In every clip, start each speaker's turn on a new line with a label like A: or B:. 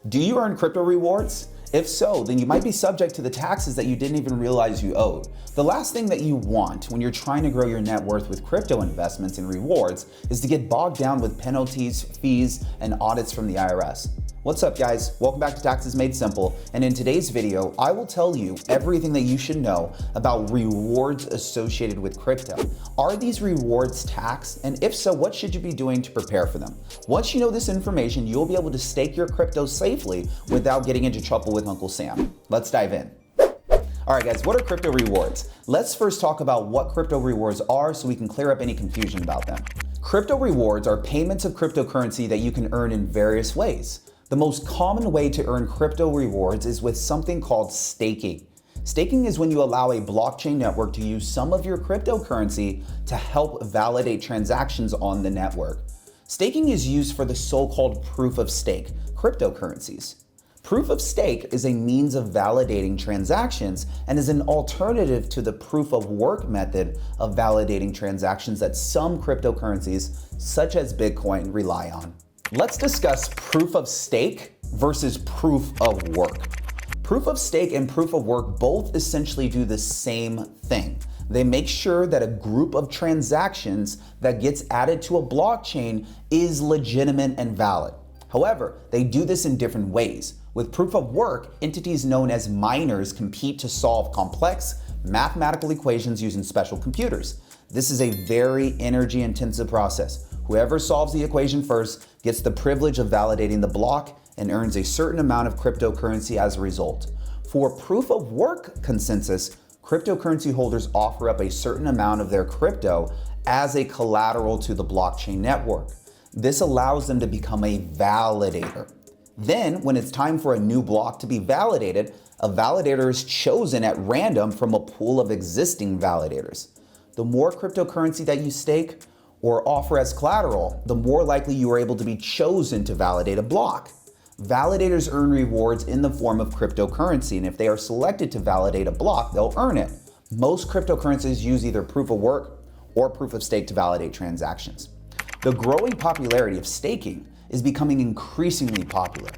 A: Do you earn crypto rewards? If so, then you might be subject to the taxes that you didn't even realize you owed. The last thing that you want when you're trying to grow your net worth with crypto investments and rewards is to get bogged down with penalties, fees, and audits from the IRS. What's up, guys? Welcome back to Taxes Made Simple, and in today's video, I will tell you everything that you should know about rewards associated with crypto. Are these rewards taxed? And if so, what should you be doing to prepare for them? Once you know this information, you'll be able to stake your crypto safely without getting into trouble with Uncle Sam. Let's dive in. All right, guys, what are crypto rewards? Let's first talk about what crypto rewards are so we can clear up any confusion about them. Crypto rewards are payments of cryptocurrency that you can earn in various ways. The most common way to earn crypto rewards is with something called staking. Staking is when you allow a blockchain network to use some of your cryptocurrency to help validate transactions on the network. Staking is used for the so-called proof of stake, cryptocurrencies. Proof of stake is a means of validating transactions and is an alternative to the proof of work method of validating transactions that some cryptocurrencies, such as Bitcoin, rely on. Let's discuss proof of stake versus proof of work. Proof of stake and proof of work both essentially do the same thing. They make sure that a group of transactions that gets added to a blockchain is legitimate and valid. However, they do this in different ways. With proof of work, entities known as miners compete to solve complex mathematical equations using special computers. This is a very energy-intensive process. Whoever solves the equation first gets the privilege of validating the block and earns a certain amount of cryptocurrency as a result. For proof of work consensus, cryptocurrency holders offer up a certain amount of their crypto as a collateral to the blockchain network. This allows them to become a validator. Then, when it's time for a new block to be validated, a validator is chosen at random from a pool of existing validators. The more cryptocurrency that you stake or offer as collateral, the more likely you are able to be chosen to validate a block. Validators earn rewards in the form of cryptocurrency, and if they are selected to validate a block, they'll earn it. Most cryptocurrencies use either proof of work or proof of stake to validate transactions. The growing popularity of staking is becoming increasingly popular.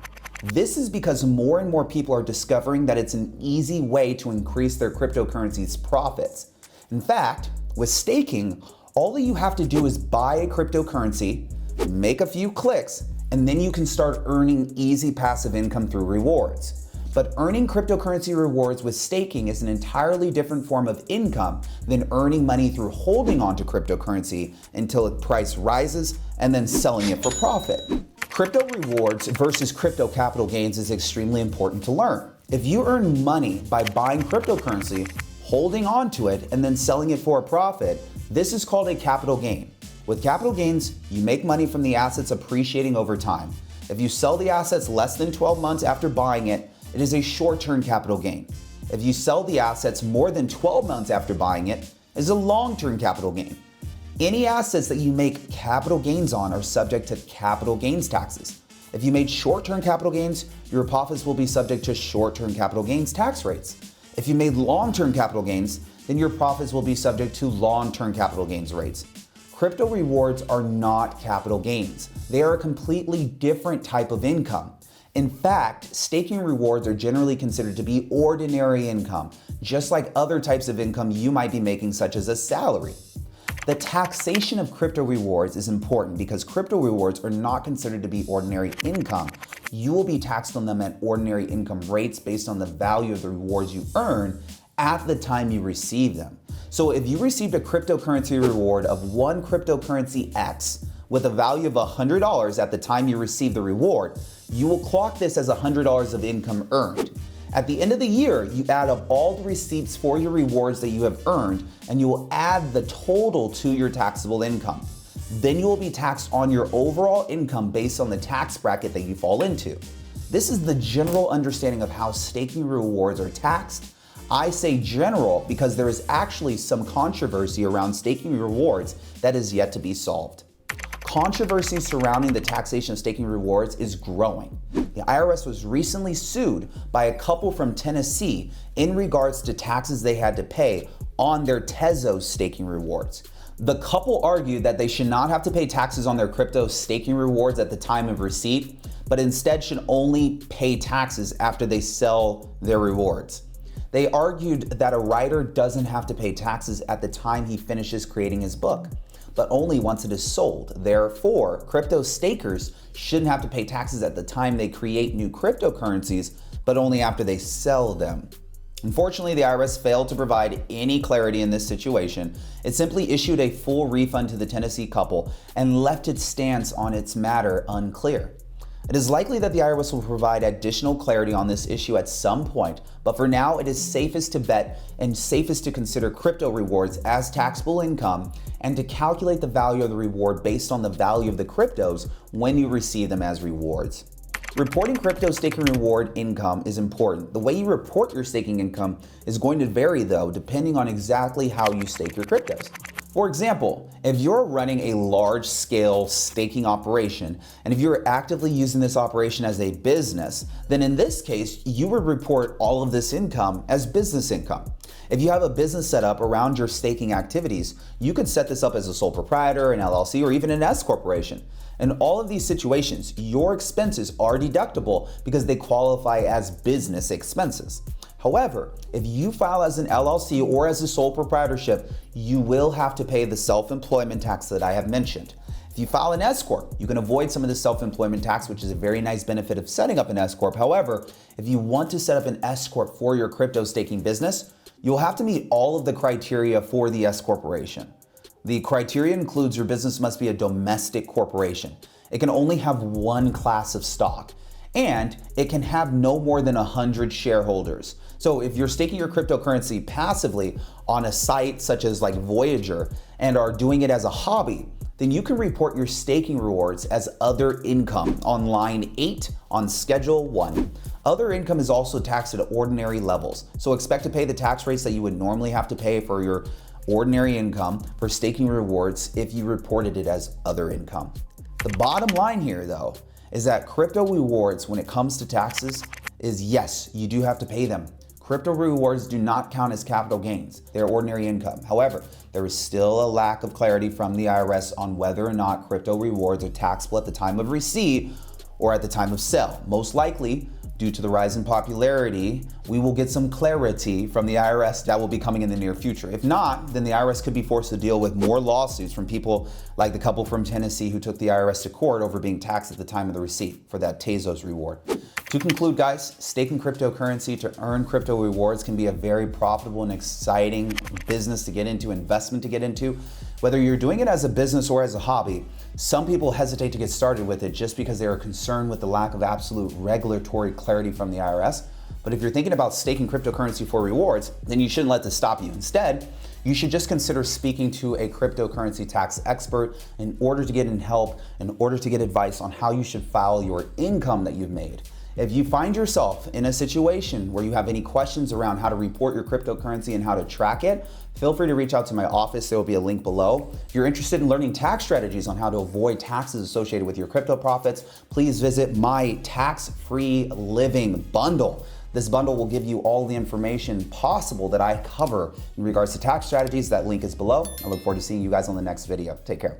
A: This is because more and more people are discovering that it's an easy way to increase their cryptocurrency's profits. In fact, with staking, all that you have to do is buy a cryptocurrency, make a few clicks, and then you can start earning easy passive income through rewards. But earning cryptocurrency rewards with staking is an entirely different form of income than earning money through holding onto cryptocurrency until its price rises and then selling it for profit. Crypto rewards versus crypto capital gains is extremely important to learn. If you earn money by buying cryptocurrency, holding onto it, and then selling it for a profit, this is called a capital gain. With capital gains, you make money from the assets appreciating over time. If you sell the assets less than 12 months after buying it, it is a short-term capital gain. If you sell the assets more than 12 months after buying it, it is a long-term capital gain. Any assets that you make capital gains on are subject to capital gains taxes. If you made short-term capital gains, your profits will be subject to short-term capital gains tax rates. If you made long-term capital gains, then your profits will be subject to long-term capital gains rates. Crypto rewards are not capital gains. They are a completely different type of income. In fact, staking rewards are generally considered to be ordinary income, just like other types of income you might be making, such as a salary. The taxation of crypto rewards is important because crypto rewards are not considered to be ordinary income. You will be taxed on them at ordinary income rates based on the value of the rewards you earn at the time you receive them. So if you received a cryptocurrency reward of one cryptocurrency X with a value of $100 at the time you receive the reward, you will clock this as $100 of income earned. At the end of the year, you add up all the receipts for your rewards that you have earned, and you will add the total to your taxable income. Then you will be taxed on your overall income based on the tax bracket that you fall into. This is the general understanding of how staking rewards are taxed. I say general because there is actually some controversy around staking rewards that is yet to be solved. Controversy surrounding the taxation of staking rewards is growing. The IRS was recently sued by a couple from Tennessee in regards to taxes they had to pay on their Tezos staking rewards. The couple argued that they should not have to pay taxes on their crypto staking rewards at the time of receipt but instead should only pay taxes after they sell their rewards. They argued that a writer doesn't have to pay taxes at the time he finishes creating his book, but only once it is sold. Therefore, crypto stakers shouldn't have to pay taxes at the time they create new cryptocurrencies, but only after they sell them. Unfortunately, the IRS failed to provide any clarity in this situation. It simply issued a full refund to the Tennessee couple and left its stance on its matter unclear. It is likely that the IRS will provide additional clarity on this issue at some point, but for now it is safest to bet and safest to consider crypto rewards as taxable income and to calculate the value of the reward based on the value of the cryptos when you receive them as rewards. Reporting crypto staking reward income is important. The way you report your staking income is going to vary though, depending on exactly how you stake your cryptos. For example, if you're running a large-scale staking operation, and if you're actively using this operation as a business, then in this case, you would report all of this income as business income. If you have a business set up around your staking activities, you could set this up as a sole proprietor, an LLC, or even an S corporation. In all of these situations, your expenses are deductible because they qualify as business expenses. However, if you file as an LLC or as a sole proprietorship, you will have to pay the self-employment tax that I have mentioned. If you file an S Corp, you can avoid some of the self-employment tax, which is a very nice benefit of setting up an S Corp. However, if you want to set up an S Corp for your crypto staking business, you'll have to meet all of the criteria for the S Corporation. The criteria includes your business must be a domestic corporation. It can only have one class of stock, and it can have no more than 100 shareholders. So if you're staking your cryptocurrency passively on a site such as like Voyager and are doing it as a hobby, then you can report your staking rewards as other income on line 8 on Schedule 1. Other income is also taxed at ordinary levels, so expect to pay the tax rates that you would normally have to pay for your ordinary income for staking rewards if you reported it as other income. The bottom line here though is that crypto rewards when it comes to taxes is yes, you do have to pay them. Crypto rewards do not count as capital gains. They're ordinary income. However, there is still a lack of clarity from the IRS on whether or not crypto rewards are taxable at the time of receipt or at the time of sale. Most likely, due to the rise in popularity, we will get some clarity from the IRS that will be coming in the near future. If not, then the IRS could be forced to deal with more lawsuits from people like the couple from Tennessee who took the IRS to court over being taxed at the time of the receipt for that Tezos reward. To conclude, guys, staking cryptocurrency to earn crypto rewards can be a very profitable and exciting business to get into, investment to get into. Whether you're doing it as a business or as a hobby, some people hesitate to get started with it just because they are concerned with the lack of absolute regulatory clarity from the IRS. But if you're thinking about staking cryptocurrency for rewards, then you shouldn't let this stop you. Instead, you should just consider speaking to a cryptocurrency tax expert in order to get help, in order to get advice on how you should file your income that you've made. If you find yourself in a situation where you have any questions around how to report your cryptocurrency and how to track it, feel free to reach out to my office. There will be a link below. If you're interested in learning tax strategies on how to avoid taxes associated with your crypto profits, please visit my tax-free living bundle. This bundle will give you all the information possible that I cover in regards to tax strategies. That link is below. I look forward to seeing you guys on the next video. Take care.